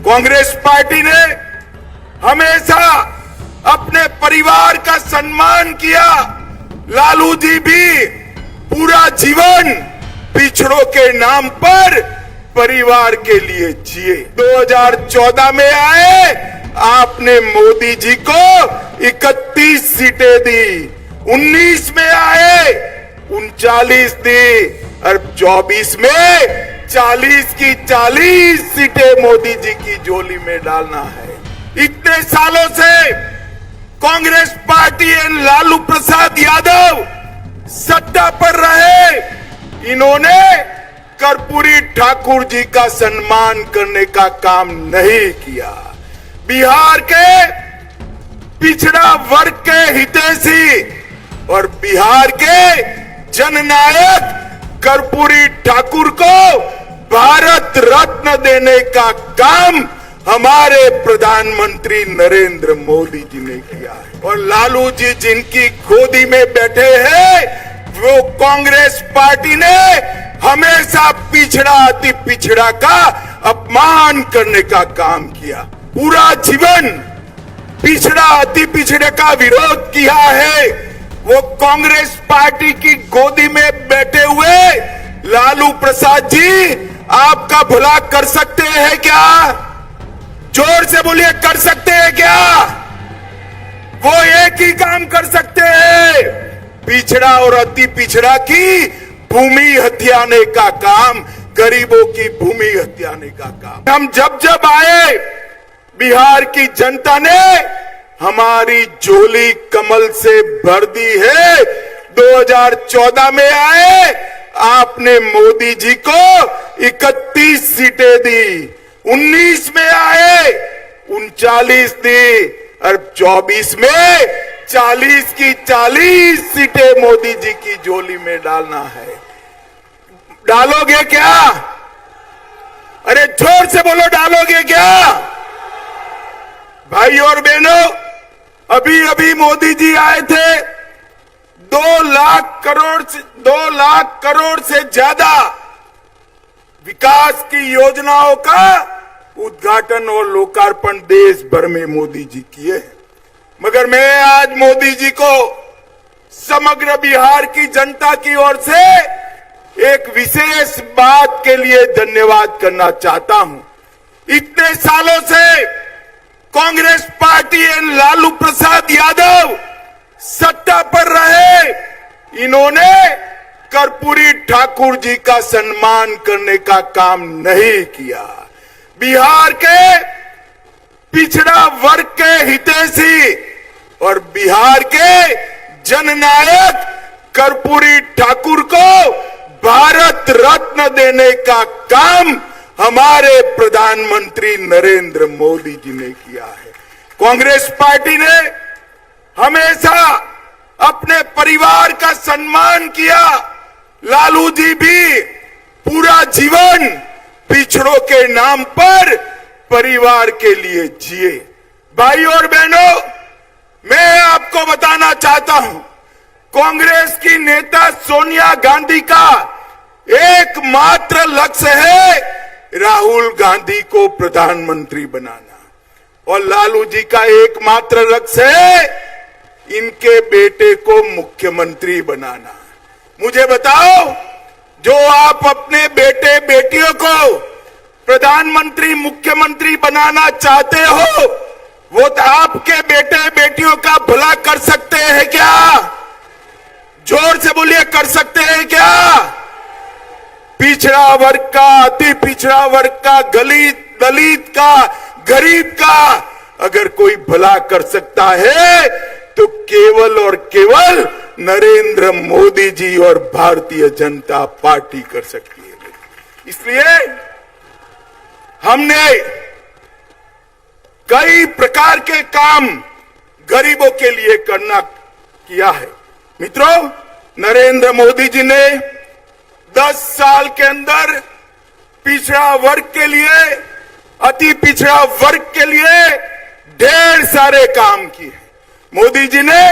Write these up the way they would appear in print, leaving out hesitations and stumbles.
Congress party ने हमेशा अपने परिवार का सम्मान किया। लालू जी भी पूरा जीवन पिछड़ों के नाम पर परिवार के लिए जिए। 2014 में आए, आपने मोदी जी को 31 सीटें दी। 19 में आए 39 दी और 24 में 40 की 40 सीटें मोदी जी की झोली में डालना है। इतने सालों से कांग्रेस पार्टी एंड लालू प्रसाद यादव सत्ता पर रहे। इन्होंने कर्पूरी ठाकुर जी का सम्मान करने का काम नहीं किया। बिहार के पिछड़ा वर्ग के हितैषी और बिहार के जननायक कर्पूरी ठाकुर को भारत रत्न देने का काम हमारे प्रधानमंत्री नरेंद्र मोदी जी ने किया है। और लालू जी जिनकी गोदी में बैठे हैं, वो कांग्रेस पार्टी ने हमेशा पिछड़ा अति पिछड़ा का अपमान करने का काम किया। पूरा जीवन पिछड़ा अति पिछड़े का विरोध किया है। वो कांग्रेस पार्टी की गोदी में बैठे हुए लालू प्रसाद जी आपका भला कर सकते हैं क्या? जोर से बोलिए, कर सकते हैं क्या? वो एक ही काम कर सकते हैं, पिछड़ा और अति पिछड़ा की भूमि हथियाने का काम, गरीबों की भूमि हथियाने का काम। हम जब जब आए, बिहार की जनता ने हमारी झोली कमल से भर दी है। 2014 में आए, आपने मोदी जी को 31 सीटें दी। 19 में आए 39 दी और 24 में 40 की 40 सीटें मोदी जी की झोली में डालना है। डालोगे क्या? अरे जोर से बोलो, डालोगे क्या? भाई और बहनों, अभी अभी मोदी जी आए थे। 2 लाख करोड़ से ज्यादा विकास की योजनाओं का उद्घाटन और लोकार्पण देश भर में मोदी जी किए। मगर मैं आज मोदी जी को समग्र बिहार की जनता की ओर से एक विशेष बात के लिए धन्यवाद करना चाहता हूं। इतने सालों से कांग्रेस पार्टी एंड लालू प्रसाद यादव सत्ता पर रहे। इन्होंने कर्पूरी ठाकुर जी का सम्मान करने का काम नहीं किया। बिहार के पिछड़ा वर्ग के हितैषी और बिहार के जननायक कर्पूरी ठाकुर को भारत रत्न देने का काम हमारे प्रधानमंत्री नरेंद्र मोदी जी ने किया है। कांग्रेस पार्टी ने हमेशा अपने परिवार का सम्मान किया। लालू जी भी पूरा जीवन पिछड़ों के नाम पर परिवार के लिए जिए। भाई और बहनों, मैं आपको बताना चाहता हूं, कांग्रेस की नेता सोनिया गांधी का एकमात्र लक्ष्य है राहुल गांधी को प्रधानमंत्री बनाना, और लालू जी का एकमात्र लक्ष्य है इनके बेटे को मुख्यमंत्री बनाना। मुझे बताओ, जो आप अपने बेटे बेटियों को प्रधानमंत्री मुख्यमंत्री बनाना चाहते हो, वो तो आपके बेटे बेटियों का भला कर सकते हैं क्या? जोर से बोलिए, कर सकते हैं क्या? पिछड़ा वर्ग का, अति पिछड़ा वर्ग का, दलित का, गरीब का अगर कोई भला कर सकता है तो केवल और केवल नरेंद्र मोदी जी और भारतीय जनता पार्टी कर सकती है। इसलिए हमने कई प्रकार के काम गरीबों के लिए किया है। मित्रों, नरेंद्र मोदी जी ने 10 साल के अंदर पिछड़ा वर्ग के लिए, अति पिछड़ा वर्ग के लिए ढेर सारे काम किए। मोदी जी ने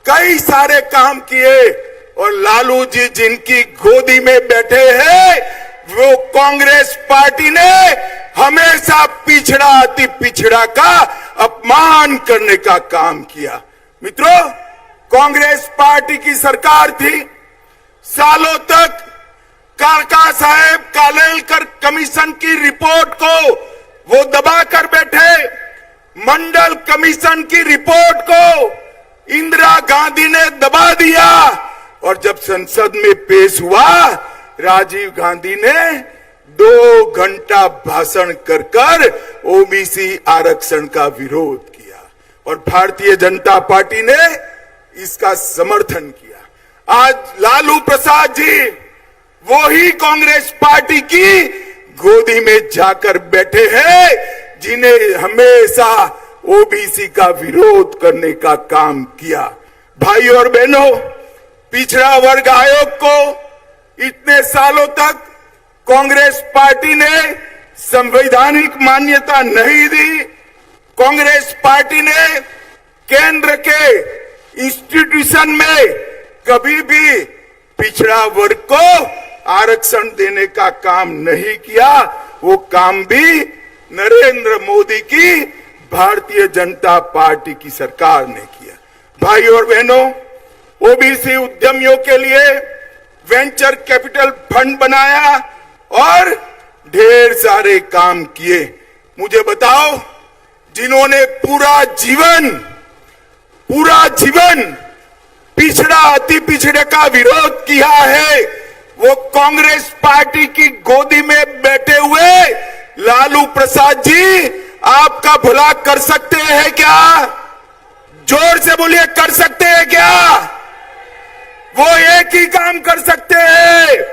कई सारे काम किए और लालू जी जिनकी गोदी में बैठे हैं, वो कांग्रेस पार्टी ने हमेशा पिछड़ा अति पिछड़ा का अपमान करने का काम किया। मित्रों, कांग्रेस पार्टी की सरकार थी, सालों तक काका साहेब कालेलकर कमीशन की रिपोर्ट को वो दबा कर बैठे। मंडल कमीशन की रिपोर्ट को इंदिरा गांधी ने दबा दिया और जब संसद में पेश हुआ, राजीव गांधी ने 2 घंटा भाषण कर ओबीसी आरक्षण का विरोध किया और भारतीय जनता पार्टी ने इसका समर्थन किया। आज लालू प्रसाद जी वो ही कांग्रेस पार्टी की गोदी में जाकर बैठे हैं जिन्हें हमेशा ओबीसी का विरोध करने का काम किया। भाई और बहनों, पिछड़ा वर्ग आयोग को इतने सालों तक कांग्रेस पार्टी ने संवैधानिक मान्यता नहीं दी। कांग्रेस पार्टी ने केंद्र के इंस्टीट्यूशन में कभी भी पिछड़ा वर्ग को आरक्षण देने का काम नहीं किया। वो काम भी नरेंद्र मोदी की भारतीय जनता पार्टी की सरकार ने किया। भाई और बहनों, ओबीसी उद्यमियों के लिए वेंचर कैपिटल फंड बनाया और ढेर सारे काम किए। मुझे बताओ, जिन्होंने पूरा जीवन पिछड़ा अति पिछड़े का विरोध किया है, वो कांग्रेस पार्टी की गोदी में बैठे हुए लालू प्रसाद जी आपका भला कर सकते हैं क्या? जोर से बोलिए, कर सकते हैं क्या? वो एक ही काम कर सकते हैं,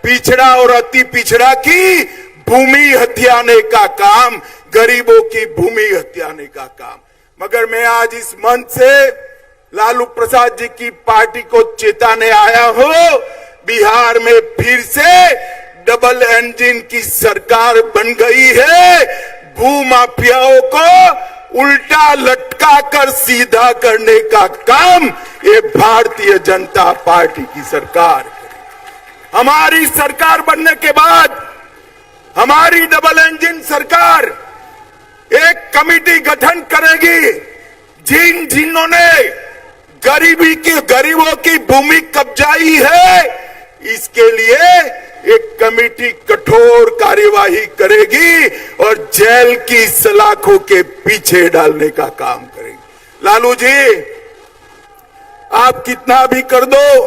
पिछड़ा और अति पिछड़ा की भूमि हथियाने का काम, गरीबों की भूमि हथियाने का काम। मगर मैं आज इस मंच से लालू प्रसाद जी की पार्टी को चेताने आया हूं, बिहार में फिर से डबल इंजन की सरकार बन गई है। भूमाफियाओं को उल्टा लटका कर सीधा करने का काम ये भारतीय जनता पार्टी की सरकार करेगी। हमारी सरकार बनने के बाद हमारी डबल इंजन सरकार एक कमेटी गठन करेगी, जिन्होंने गरीबों की भूमि कब्जाई है, इसके लिए एक कमेटी कठोर कार्यवाही करेगी और जेल की सलाखों के पीछे डालने का काम करेगी। लालू जी, आप कितना भी कर दो,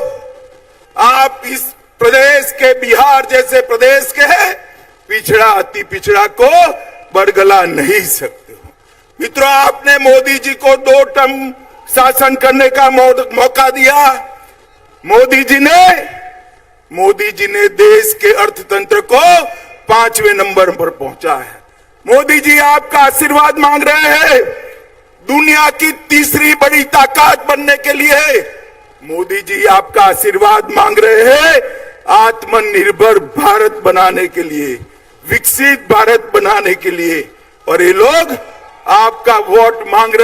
आप इस प्रदेश के, बिहार जैसे प्रदेश के पिछड़ा अति पिछड़ा को बरगला नहीं सकते हो। मित्रों, आपने मोदी जी को 2 टर्म शासन करने का मौका दिया। मोदी जी ने देश के अर्थतंत्र को 5वें नंबर पर पहुंचा है। मोदी जी आपका आशीर्वाद मांग रहे हैं दुनिया की तीसरी बड़ी ताकत बनने के लिए। मोदी जी आपका आशीर्वाद मांग रहे हैं आत्मनिर्भर भारत बनाने के लिए, विकसित भारत बनाने के लिए। और ये लोग आपका वोट मांग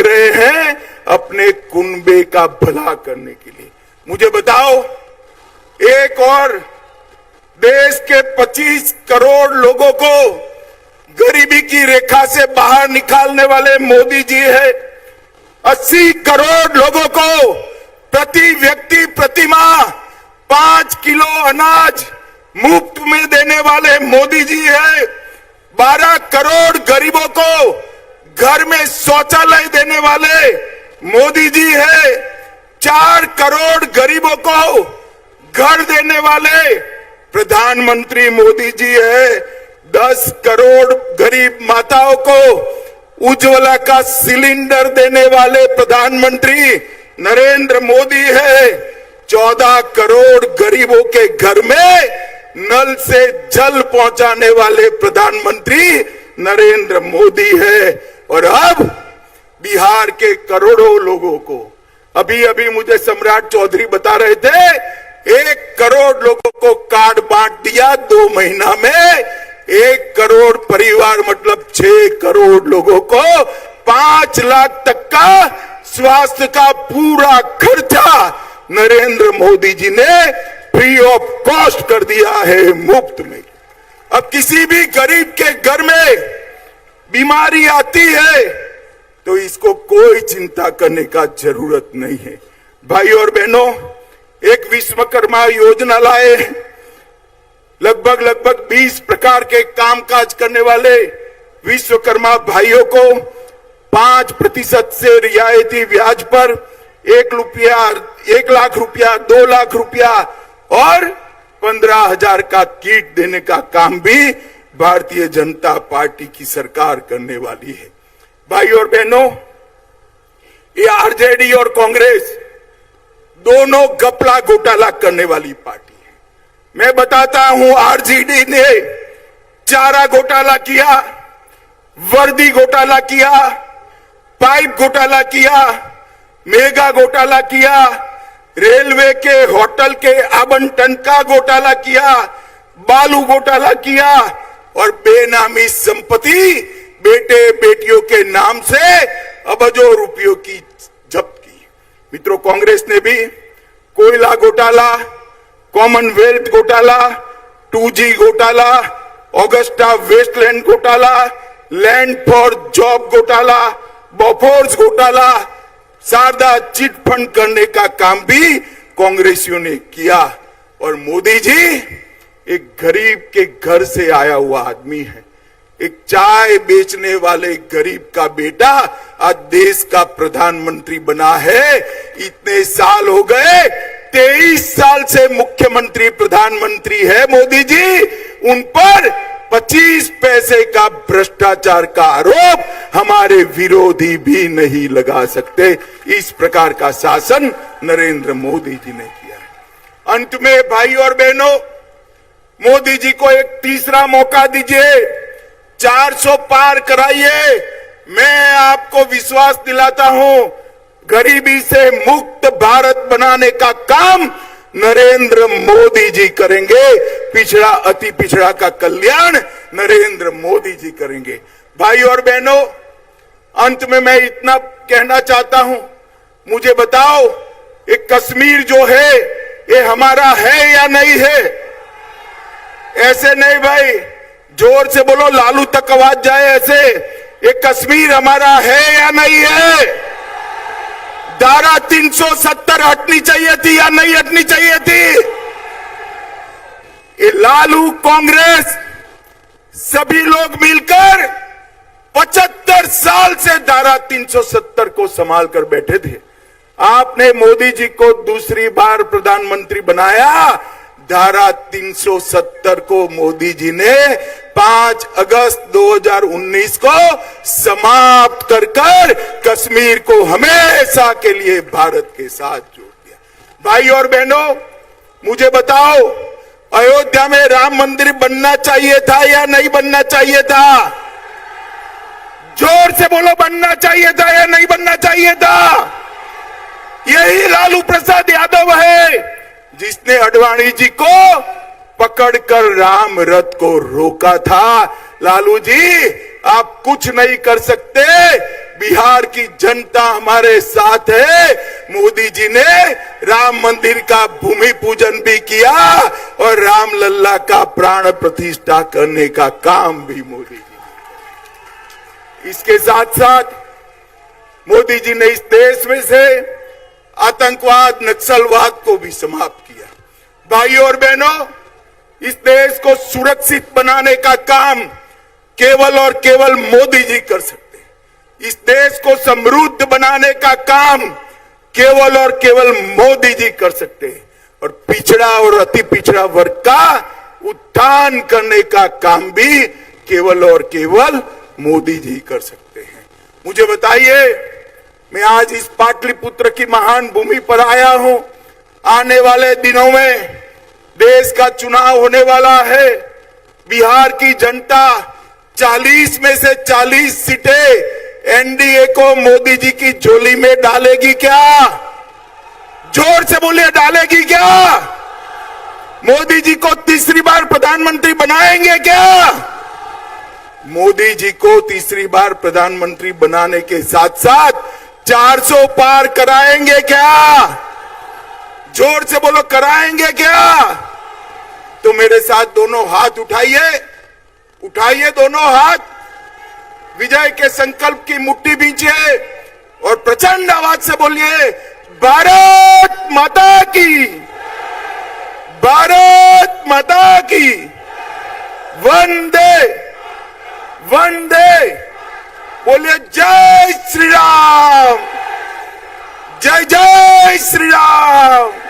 रहे हैं, अपने कुनबे का भला करने के लिए। मुझे बताओ, एक और देश के 25 करोड़ लोगों को गरीबी की रेखा से बाहर निकालने वाले मोदी जी है। 80 करोड़ लोगों को प्रति व्यक्ति प्रति माह 5 किलो अनाज मुफ्त में देने वाले मोदी जी है। 12 करोड़ गरीबों को घर में शौचालय देने वाले मोदी जी है। 4 करोड़ गरीबों को घर देने वाले प्रधानमंत्री मोदी जी है। 10 करोड़ गरीब माताओं को उज्ज्वला का सिलेंडर देने वाले प्रधानमंत्री नरेंद्र मोदी है। 14 करोड़ गरीबों के घर में नल से जल पहुंचाने वाले प्रधानमंत्री नरेंद्र मोदी है। और अब बिहार के करोड़ों लोगों को, अभी मुझे सम्राट चौधरी बता रहे थे, 1 करोड़ लोगों को कार्ड बांट दिया 2 महीना में। 1 करोड़ परिवार मतलब 6 करोड़ लोगों को 5 लाख तक का स्वास्थ्य का पूरा खर्चा नरेंद्र मोदी जी ने फ्री ऑफ कॉस्ट कर दिया है, मुफ्त में। अब किसी भी गरीब के घर में बीमारी आती है तो इसको कोई चिंता करने का जरूरत नहीं है। भाई और बहनों, एक विश्वकर्मा योजना लाए, लगभग 20 प्रकार के कामकाज करने वाले विश्वकर्मा भाइयों को 5% से रियायती ब्याज पर 1 लाख रुपया, 2 लाख रुपया और 15,000 का किट देने का काम भी भारतीय जनता पार्टी की सरकार करने वाली है। भाई और बहनों, ये आरजेडी और कांग्रेस दोनों घपला घोटाला करने वाली पार्टी है। मैं बताता हूं, आरजेडी ने चारा घोटाला किया, वर्दी घोटाला किया, पाइप घोटाला किया, मेगा घोटाला किया, रेलवे के होटल के आवंटन का घोटाला किया, बालू घोटाला किया और बेनामी संपत्ति बेटे बेटियों के नाम से अबजों रुपयों की जब्त की। मित्रों, कांग्रेस ने भी कोयला घोटाला, कॉमनवेल्थ घोटाला, 2G घोटाला, ऑगस्टा वेस्टलैंड घोटाला, लैंड फॉर जॉब घोटाला, बोफोर्स घोटाला, शारदा चिट फंड करने का काम भी कांग्रेसियों ने किया। और मोदी जी एक गरीब के घर से आया हुआ आदमी है। एक चाय बेचने वाले गरीब का बेटा आज देश का प्रधानमंत्री बना है। इतने साल हो गए, 23 साल से मुख्यमंत्री प्रधानमंत्री है मोदी जी। उन पर 25 पैसे का भ्रष्टाचार का आरोप हमारे विरोधी भी नहीं लगा सकते। इस प्रकार का शासन नरेंद्र मोदी जी ने किया है। अंत में भाई और बहनों, मोदी जी को एक तीसरा मौका दीजिए, 400 पार कराइए। मैं आपको विश्वास दिलाता हूं, गरीबी से मुक्त भारत बनाने का काम नरेंद्र मोदी जी करेंगे। पिछड़ा अति पिछड़ा का कल्याण नरेंद्र मोदी जी करेंगे। भाई और बहनों, अंत में मैं इतना कहना चाहता हूं, मुझे बताओ, एक कश्मीर जो है ये हमारा है या नहीं है? ऐसे नहीं भाई, जोर से बोलो, लालू तक आवाज जाए ऐसे। ये कश्मीर हमारा है या नहीं है? धारा 370 हटनी चाहिए थी या नहीं हटनी चाहिए थी? ये लालू, कांग्रेस, सभी लोग मिलकर 75 साल से धारा 370 को संभाल कर बैठे थे। आपने मोदी जी को दूसरी बार प्रधानमंत्री बनाया। धारा 370 को मोदी जी ने 5 अगस्त 2019 को समाप्त कर कश्मीर को हमेशा के लिए भारत के साथ जोड़ दिया। भाई और बहनों, मुझे बताओ, अयोध्या में राम मंदिर बनना चाहिए था या नहीं बनना चाहिए था? जोर से बोलो, बनना चाहिए था या नहीं बनना चाहिए था? यही लालू प्रसाद यादव है जिसने अडवाणी जी को पकड़कर राम रथ को रोका था। लालू जी, आप कुछ नहीं कर सकते, बिहार की जनता हमारे साथ है। मोदी जी ने राम मंदिर का भूमि पूजन भी किया और राम लल्ला का प्राण प्रतिष्ठा करने का काम भी मोदी जी ने। इसके साथ साथ मोदी जी ने इस देश में से आतंकवाद, नक्सलवाद को भी समाप्त किया। भाई और बहनों, इस देश को सुरक्षित बनाने का काम केवल और केवल मोदी जी कर सकते हैं। इस देश को समृद्ध बनाने का काम केवल और केवल मोदी जी कर सकते हैं। और पिछड़ा और अति पिछड़ा वर्ग का उत्थान करने का काम भी केवल और केवल मोदी जी कर सकते हैं। मुझे बताइए, मैं आज इस पाटलिपुत्र की महान भूमि पर आया हूं। आने वाले दिनों में देश का चुनाव होने वाला है। बिहार की जनता 40 में से 40 सीटें एनडीए को मोदी जी की झोली में डालेगी क्या? जोर से बोलिए, डालेगी क्या? मोदी जी को तीसरी बार प्रधानमंत्री बनाएंगे क्या? मोदी जी को तीसरी बार प्रधानमंत्री बनाने के साथ साथ 400 पार कराएंगे क्या? जोर से बोलो, कराएंगे क्या? तो मेरे साथ दोनों हाथ उठाइए, उठाइए दोनों हाथ, विजय के संकल्प की मुट्ठी भींचिए और प्रचंड आवाज से बोलिए, भारत माता की, भारत माता की, वंदे वंदे। बोलिए जय श्री राम, जय जय श्री राम।